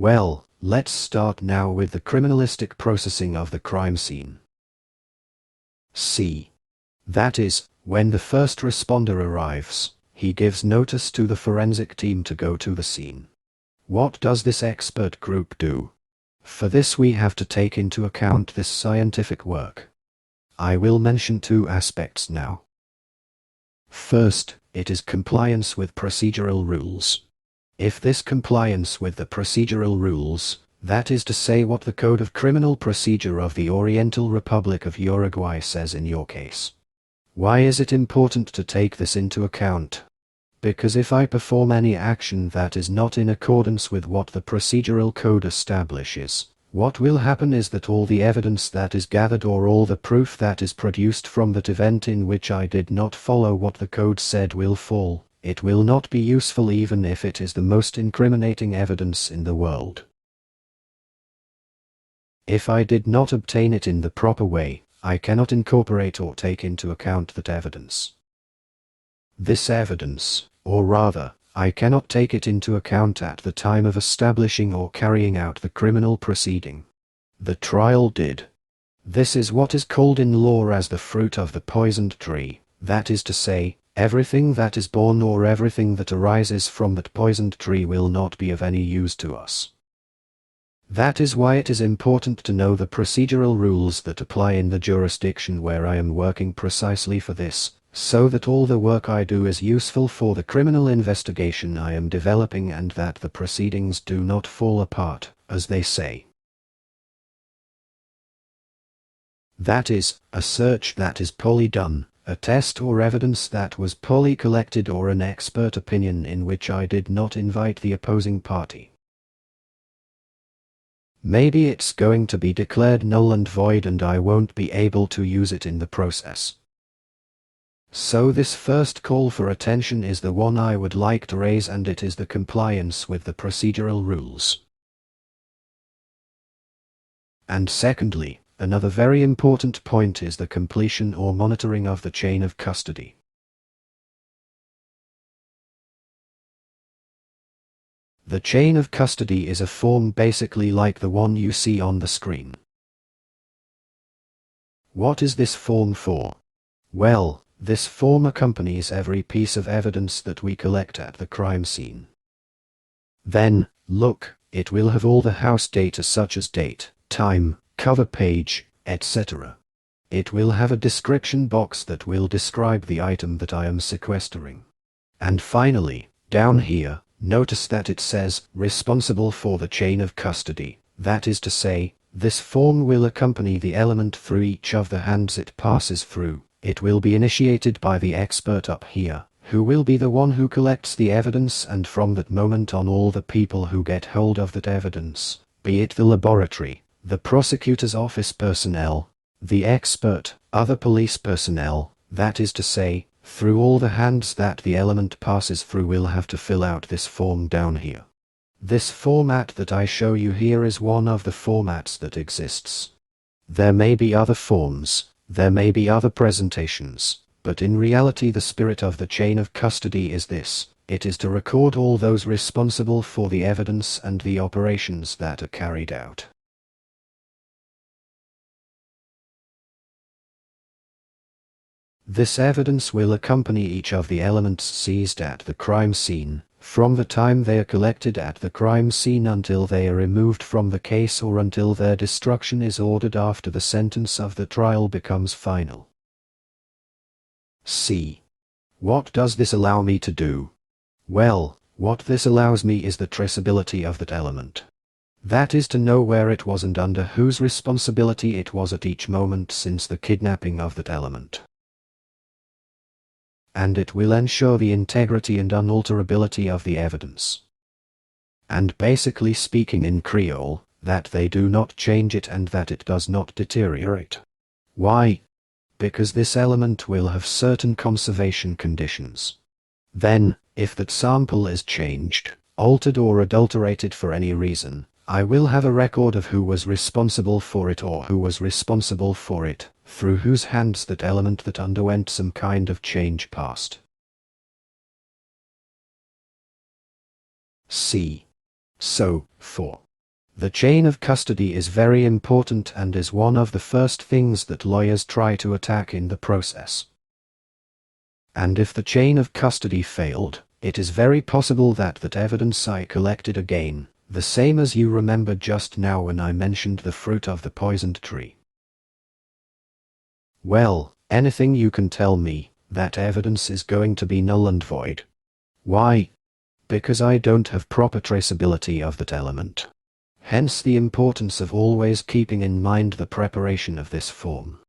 Well, let's start now with the criminalistic processing of the crime scene. C. That is, when the first responder arrives, he gives notice to the forensic team to go to the scene. What does this expert group do? For this we have to take into account this scientific work. I will mention two aspects now. First, it is compliance with procedural rules. If this compliance with the procedural rules, that is to say what the Code of Criminal Procedure of the Oriental Republic of Uruguay says in your case. Why is it important to take this into account? Because if I perform any action that is not in accordance with what the procedural code establishes, what will happen is that all the evidence that is gathered or all the proof that is produced from that event in which I did not follow what the code said will fall. It will not be useful even if it is the most incriminating evidence in the world. If I did not obtain it in the proper way, I cannot incorporate or take into account that evidence. This evidence, or rather, I cannot take it into account at the time of establishing or carrying out the criminal proceeding. The trial did. This is what is called in law as the fruit of the poisoned tree, that is to say, everything that is born or everything that arises from that poisoned tree will not be of any use to us. That is why it is important to know the procedural rules that apply in the jurisdiction where I am working precisely for this, so that all the work I do is useful for the criminal investigation I am developing and that the proceedings do not fall apart, as they say. That is, a search that is poorly done, a test or evidence that was poorly collected, or an expert opinion in which I did not invite the opposing party. Maybe it's going to be declared null and void and I won't be able to use it in the process. So this first call for attention is the one I would like to raise, and it is the compliance with the procedural rules. And secondly, another very important point is the completion or monitoring of the chain of custody. The chain of custody is a form basically like the one you see on the screen. What is this form for? Well, this form accompanies every piece of evidence that we collect at the crime scene. Then, look, it will have all the house data such as date, time, cover page, etc. It will have a description box that will describe the item that I am sequestering. And finally, down here, notice that it says, responsible for the chain of custody. That is to say, this form will accompany the element through each of the hands it passes through. It will be initiated by the expert up here, who will be the one who collects the evidence, and from that moment on all the people who get hold of that evidence, be it the laboratory, the prosecutor's office personnel, the expert, other police personnel, that is to say, through all the hands that the element passes through, will have to fill out this form down here. This format that I show you here is one of the formats that exists. There may be other forms, there may be other presentations, but in reality the spirit of the chain of custody is this: it is to record all those responsible for the evidence and the operations that are carried out. This evidence will accompany each of the elements seized at the crime scene, from the time they are collected at the crime scene until they are removed from the case or until their destruction is ordered after the sentence of the trial becomes final. C. What does this allow me to do? Well, what this allows me is the traceability of that element. That is to know where it was and under whose responsibility it was at each moment since the kidnapping of that element. And it will ensure the integrity and unalterability of the evidence. And basically speaking in Creole, that they do not change it and that it does not deteriorate. Why? Because this element will have certain conservation conditions. Then, if that sample is changed, altered or adulterated for any reason, I will have a record of who was responsible for it or who was responsible for it, through whose hands that element that underwent some kind of change passed. C. So, for The chain of custody is very important and is one of the first things that lawyers try to attack in the process. And if the chain of custody failed, it is very possible that evidence I collected again, the same as you remembered just now when I mentioned the fruit of the poisoned tree. Well, anything you can tell me, that evidence is going to be null and void. Why? Because I don't have proper traceability of that element. Hence the importance of always keeping in mind the preparation of this form.